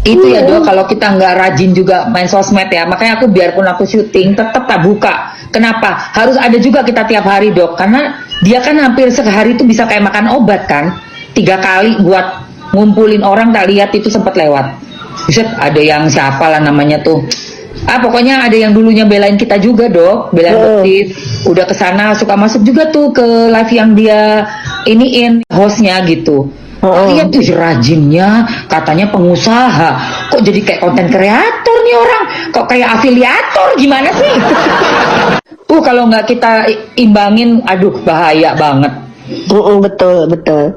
Itu ya Dok, kalau kita nggak rajin juga main sosmed ya, makanya aku biarpun aku syuting tetap tak buka. Kenapa? Harus ada juga kita tiap hari Dok, karena dia kan hampir sehari itu bisa kayak makan obat kan, 3 kali buat ngumpulin orang, tak lihat itu sempat lewat. Buset, ada yang siapa lah namanya tuh. Pokoknya ada yang dulunya belain kita juga Dok, belain Doktif. Udah kesana suka masuk juga tuh ke live yang dia iniin hostnya gitu. Lihat tuh rajinnya, katanya pengusaha, kok jadi kayak konten kreator nih orang, kok kayak afiliator, gimana sih? Kalau nggak kita imbangin, aduh bahaya banget. Betul.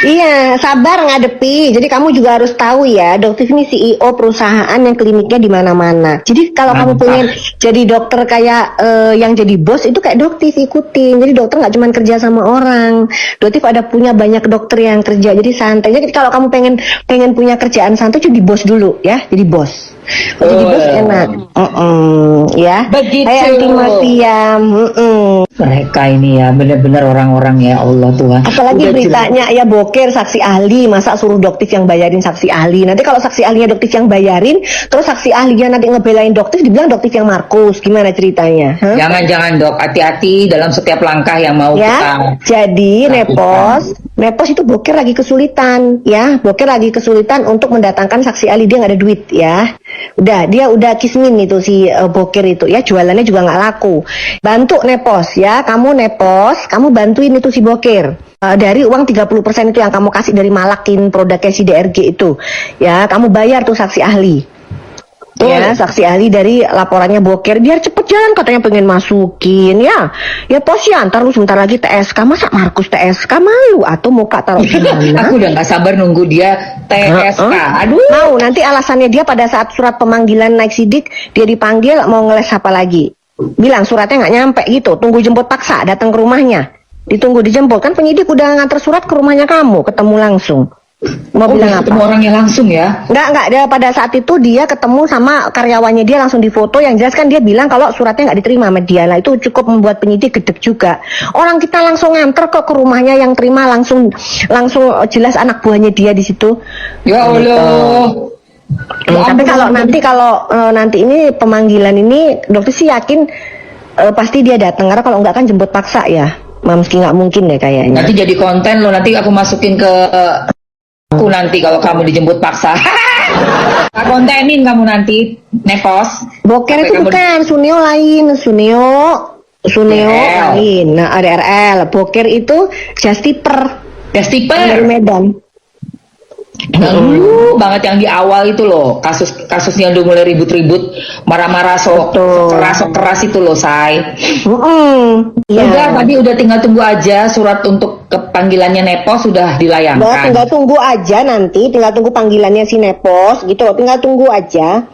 Iya, sabar ngadepi. Jadi kamu juga harus tahu ya, Doktif ini CEO perusahaan yang kliniknya di mana-mana. Jadi kalau kamu pengen jadi dokter kayak yang jadi bos itu kayak Doktif ikutin. Jadi dokter nggak cuma kerja sama orang. Doktif ada punya banyak dokter yang kerja. Jadi santai. Jadi kalau kamu pengen punya kerjaan santai, jadi bos dulu ya. Jadi bos. Jadi bos enak. Ya. Begitu. Kayak anti mafia. Mereka ini ya benar-benar orang-orang ya Allah Tuhan. Apalagi udah beritanya ya boker saksi ahli, masa suruh Doktif yang bayarin saksi ahli. Nanti kalau saksi ahlinya Doktif yang bayarin, terus saksi ahlinya nanti ngebelain Doktif, dibilang Doktif yang Markus. Gimana ceritanya? Jangan Dok, hati-hati dalam setiap langkah yang mau kita. Jadi Nepos itu boker lagi kesulitan ya, boker lagi kesulitan untuk mendatangkan saksi ahli, dia nggak ada duit ya. Dia udah kismin itu si boker itu ya, jualannya juga nggak laku. Bantu Nepos ya, kamu Nepos, kamu bantuin itu si boker. Dari uang 30% itu yang kamu kasih dari malakin produknya si DRG itu ya, kamu bayar tuh saksi ahli. Ya, saksi ahli dari laporannya boker biar cepet jalan, katanya pengen masukin ya Pos ya, ntar lu sebentar lagi TSK, masa Markus TSK malu atau muka taruh di mana? Aku udah nggak sabar nunggu dia TSK. Aduh. Mau nanti alasannya dia pada saat surat pemanggilan naik sidik dia dipanggil mau ngeles apa lagi? Bilang suratnya nggak nyampe gitu, tunggu jemput paksa, datang ke rumahnya, ditunggu dijemput, kan penyidik udah nganter surat ke rumahnya kamu, ketemu langsung. Mau bilang apa? Ketemu orangnya langsung ya? Enggak, dia pada saat itu dia ketemu sama karyawannya, dia langsung difoto, yang jelas kan dia bilang kalau suratnya nggak diterima sama dia. Lah itu cukup membuat penyidik gedek juga. Orang kita langsung nganter kok ke rumahnya, yang terima langsung jelas anak buahnya dia di situ. Ya Allah. Tapi kalau nanti ini pemanggilan ini, dokter sih yakin pasti dia datang, karena kalau enggak kan jemput paksa ya. Meski nggak mungkin deh kayaknya. Nanti jadi konten lo, nanti aku masukin ke aku nanti kalau kamu dijemput paksa. Kontenin kamu nanti Nepos. Boker itu bukan, Suneo lain, Suneo lain. Nah, ada RL. Boker itu Justiper dari Medan. Yang dulu banget yang di awal itu loh, kasusnya udah mulai ribut-ribut, marah-marah sok keras itu loh, Say. Udah tadi udah tinggal tunggu aja surat untuk kepanggilannya Nepos sudah dilayangkan. Tinggal tunggu aja nanti, tinggal tunggu panggilannya si Nepos gitu loh, tinggal tunggu aja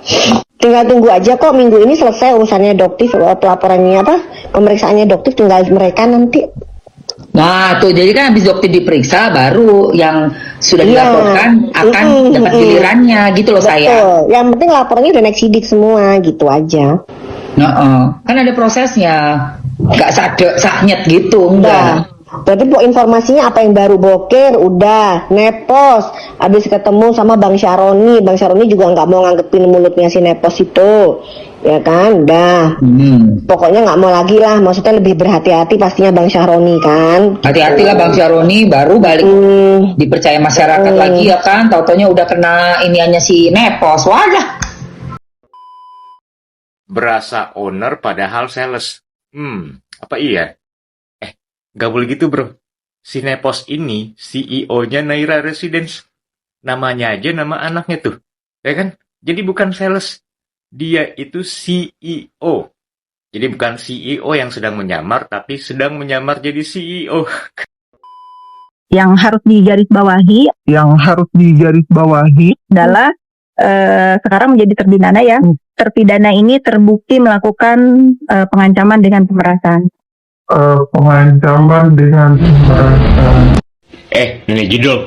kok, minggu ini selesai urusannya Doktif, pelaporannya pemeriksaannya Doktif, tinggal mereka nanti. Nah tuh, jadi kan habis Doktif diperiksa baru yang sudah dilaporkan akan dapat gilirannya gitu loh. Betul. Saya yang penting laporannya udah naik sidik semua gitu aja. Kan ada prosesnya, nggak saknyet gitu, enggak. Berarti informasinya apa yang baru boker udah Nepos habis ketemu sama Bang Syaroni juga nggak mau nganggepin mulutnya si Nepos itu, ya kan, udah. Pokoknya nggak mau lagi lah, maksudnya lebih berhati-hati pastinya Bang Syaroni kan. Hati-hati lah Bang Syaroni, baru balik dipercaya masyarakat lagi ya kan, tau-taunya udah kena iniannya si Nepos, wajah. Berasa owner padahal sales. Apa iya? Gak boleh gitu bro. Si Nepos ini CEO-nya Naira Residence. Namanya aja nama anaknya tuh. Ya kan? Jadi bukan sales. Dia itu CEO. Jadi bukan CEO yang sedang menyamar, tapi sedang menyamar jadi CEO. Yang harus digarisbawahi adalah sekarang menjadi terpidana ya. Terpidana ini terbukti melakukan pengancaman dengan pemerasan. Ini judul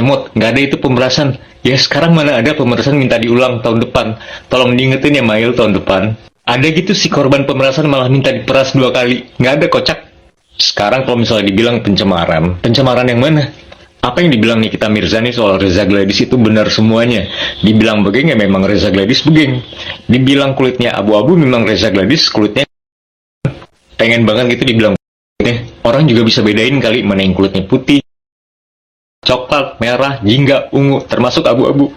Imut, nggak ada itu pemerasan. Ya sekarang mana ada pemerasan minta diulang tahun depan. Tolong diingetin ya Mail, tahun depan. Ada gitu si korban pemerasan malah minta diperas 2 kali. Nggak ada, kocak. Sekarang kalau misalnya dibilang pencemaran yang mana? Apa yang dibilang Nikita Mirzani soal Reza Gladys itu benar semuanya. Dibilang begeng ya memang Reza Gladys begeng. Dibilang kulitnya abu-abu memang Reza Gladys kulitnya pengen banget gitu dibilang. Orang juga bisa bedain kali mana yang kulitnya putih, coklat, merah, jingga, ungu, termasuk abu-abu.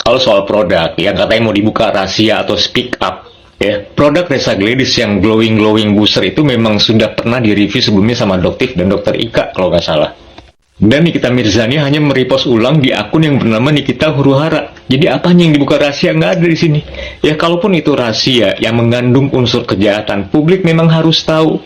Kalau soal produk yang katanya mau dibuka rahasia atau speak up, ya produk Reza Gladys yang glowing booster itu memang sudah pernah direview sebelumnya sama Doktif dan Dokter Ika kalau nggak salah. Dan Nikita Mirzani hanya merepost ulang di akun yang bernama Nikita Huruhara. Jadi apanya yang dibuka rahasia nggak ada di sini. Ya kalaupun itu rahasia yang mengandung unsur kejahatan, publik memang harus tahu.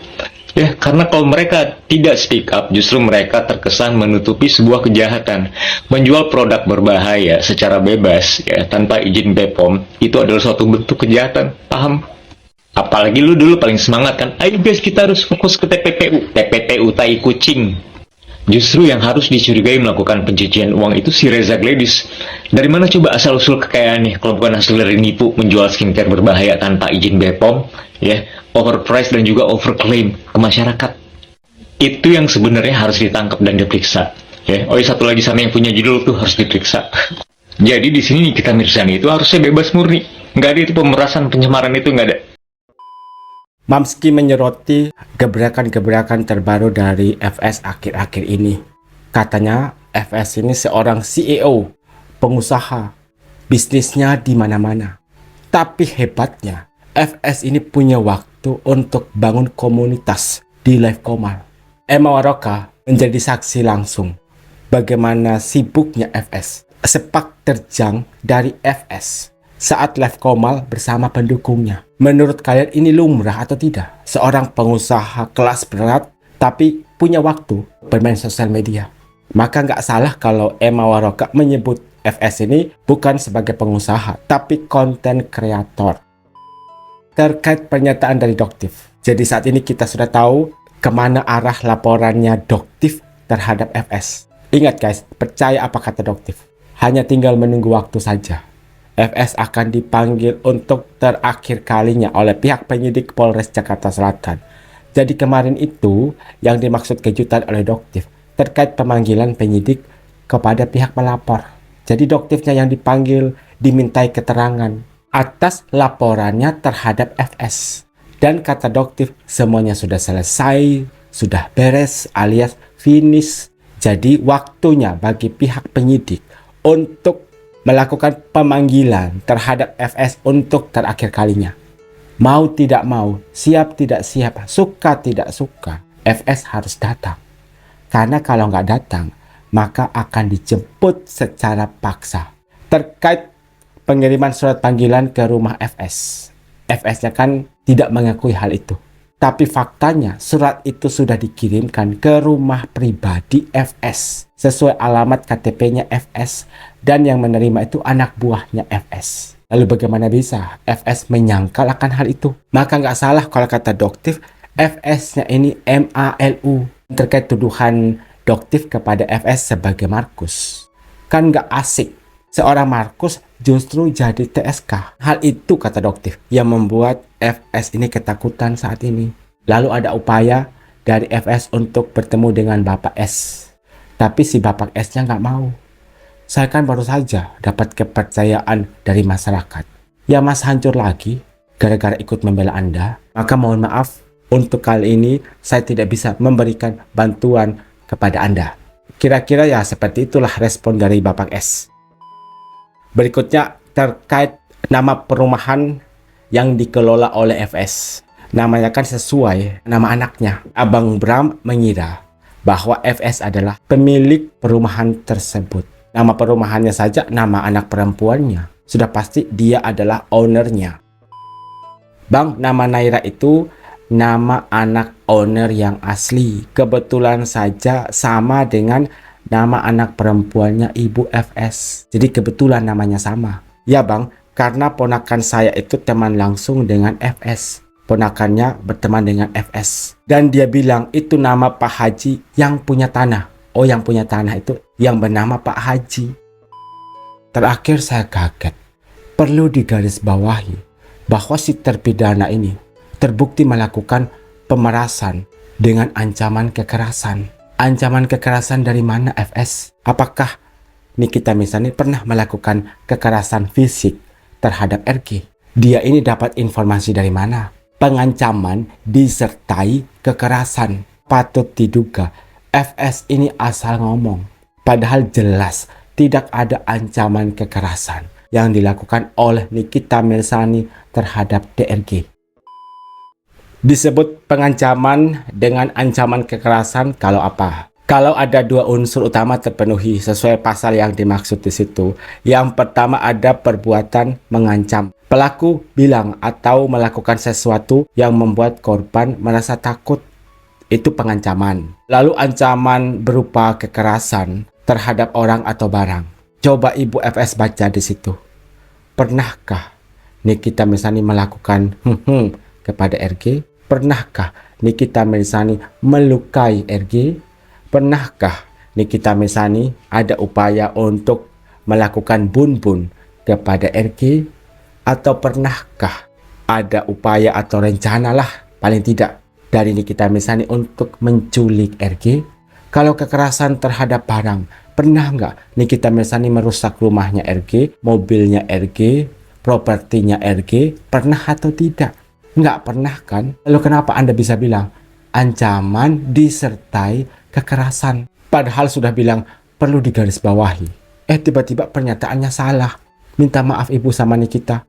Ya karena kalau mereka tidak speak up, justru mereka terkesan menutupi sebuah kejahatan. Menjual produk berbahaya secara bebas, ya tanpa izin BPOM, itu adalah suatu bentuk kejahatan. Paham? Apalagi lu dulu paling semangat kan, ayo guys kita harus fokus ke TPPU. TPPU tai kucing. Justru yang harus dicurigai melakukan pencucian uang itu si Reza Gladys. Dari mana coba asal-usul kekayaannya kalau bukan hasil dari nipu menjual skincare berbahaya tanpa izin BPOM, ya, overpriced dan juga overclaim ke masyarakat. Itu yang sebenarnya harus ditangkap dan diperiksa. Ya. Oh, satu lagi sama yang punya judul tuh harus diperiksa. Jadi di sini Nikita Mirzani itu harusnya bebas murni. Nggak ada itu pemerasan, pencemaran itu nggak ada. Mamski menyoroti gebrakan-gebrakan terbaru dari FS akhir-akhir ini. Katanya FS ini seorang CEO, pengusaha, bisnisnya di mana-mana. Tapi hebatnya, FS ini punya waktu untuk bangun komunitas di Live Komal. Emma Waroka menjadi saksi langsung bagaimana sibuknya FS, sepak terjang dari FS saat Live Komal bersama pendukungnya. Menurut kalian ini lumrah atau tidak? Seorang pengusaha kelas berat tapi punya waktu bermain sosial media. Maka nggak salah kalau Emma Waroka menyebut FS ini bukan sebagai pengusaha tapi konten kreator. Terkait pernyataan dari Doktif. Jadi saat ini kita sudah tahu kemana arah laporannya Doktif terhadap FS. Ingat guys, percaya apa kata Doktif. Hanya tinggal menunggu waktu saja. FS akan dipanggil untuk terakhir kalinya oleh pihak penyidik Polres Jakarta Selatan. Jadi kemarin itu yang dimaksud kejutan oleh Doktif terkait pemanggilan penyidik kepada pihak pelapor. Jadi Doktifnya yang dipanggil dimintai keterangan atas laporannya terhadap FS. Dan kata Doktif semuanya sudah selesai, sudah beres alias finish. Jadi waktunya bagi pihak penyidik untuk melakukan pemanggilan terhadap FS untuk terakhir kalinya. Mau tidak mau, siap tidak siap, suka tidak suka, FS harus datang. Karena kalau nggak datang, maka akan dijemput secara paksa. Terkait pengiriman surat panggilan ke rumah FS. FS-nya kan tidak mengakui hal itu. Tapi faktanya surat itu sudah dikirimkan ke rumah pribadi FS sesuai alamat KTP-nya FS dan yang menerima itu anak buahnya FS. Lalu bagaimana bisa FS menyangkal akan hal itu? Maka nggak salah kalau kata Doktif FS-nya ini MALU terkait tuduhan Doktif kepada FS sebagai Markus. Kan nggak asik seorang Markus justru jadi TSK. Hal itu kata Doktif yang membuat FS ini ketakutan saat ini. Lalu ada upaya dari FS untuk bertemu dengan Bapak S. Tapi si Bapak S-nya nggak mau. Saya kan baru saja dapat kepercayaan dari masyarakat. Ya Mas hancur lagi gara-gara ikut membela Anda. Maka mohon maaf untuk kali ini saya tidak bisa memberikan bantuan kepada Anda. Kira-kira ya seperti itulah respon dari Bapak S. Berikutnya terkait nama perumahan yang dikelola oleh FS. Namanya kan sesuai nama anaknya. Abang Bram mengira bahwa FS adalah pemilik perumahan tersebut. Nama perumahannya saja nama anak perempuannya. Sudah pasti dia adalah ownernya. Bang, nama Naira itu nama anak owner yang asli. Kebetulan saja sama dengan nama anak perempuannya Ibu FS. Jadi kebetulan namanya sama. Ya bang, karena ponakan saya itu teman langsung dengan FS. Ponakannya berteman dengan FS. Dan dia bilang itu nama Pak Haji yang punya tanah. Oh, yang punya tanah itu yang bernama Pak Haji. Terakhir saya kaget. Perlu digarisbawahi bahwa si terpidana ini terbukti melakukan pemerasan dengan ancaman kekerasan. Ancaman kekerasan dari mana, FS? Apakah Nikita Mirzani pernah melakukan kekerasan fisik terhadap RG? Dia ini dapat informasi dari mana? Pengancaman disertai kekerasan. Patut diduga FS ini asal ngomong. Padahal jelas tidak ada ancaman kekerasan yang dilakukan oleh Nikita Mirzani terhadap DRG. Disebut pengancaman dengan ancaman kekerasan kalau apa? Kalau ada dua unsur utama terpenuhi sesuai pasal yang dimaksud di situ. Yang pertama ada perbuatan mengancam. Pelaku bilang atau melakukan sesuatu yang membuat korban merasa takut. Itu pengancaman. Lalu ancaman berupa kekerasan terhadap orang atau barang. Coba Ibu FS baca di situ. Pernahkah Nikita Mirzani melakukan kepada RG? Pernahkah Nikita Mirzani melukai RG? Pernahkah Nikita Mirzani ada upaya untuk melakukan bun-bun kepada RG? Atau pernahkah ada upaya atau rencana lah paling tidak dari Nikita Mirzani untuk menculik RG? Kalau kekerasan terhadap barang, pernah nggak Nikita Mirzani merusak rumahnya RG, mobilnya RG, propertinya RG? Pernah atau tidak? Nggak pernah kan? Lalu kenapa Anda bisa bilang ancaman disertai kekerasan? Padahal sudah bilang perlu digarisbawahi. Tiba-tiba pernyataannya salah. Minta maaf Ibu sama Nikita.